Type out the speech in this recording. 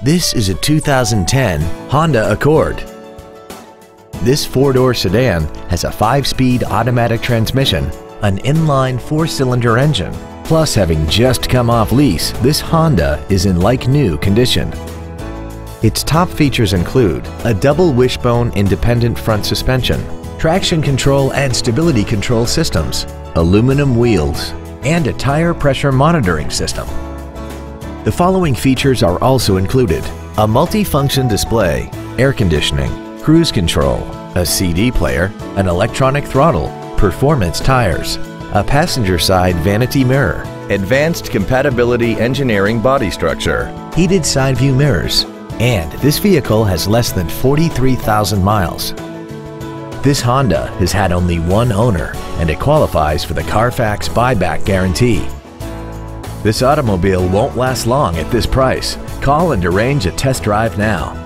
This is a 2010 Honda Accord. This four-door sedan has a 5-speed automatic transmission, an inline 4-cylinder engine. Plus, having just come off lease, this Honda is in like-new condition. Its top features include a double wishbone independent front suspension, traction control and stability control systems, aluminum wheels, and a tire pressure monitoring system. The following features are also included: a multi-function display, air conditioning, cruise control, a CD player, an electronic throttle, performance tires, a passenger side vanity mirror, advanced compatibility engineering body structure, heated side view mirrors, and this vehicle has less than 43,000 miles. This Honda has had only one owner and it qualifies for the Carfax buyback guarantee. This automobile won't last long at this price. Call and arrange a test drive now.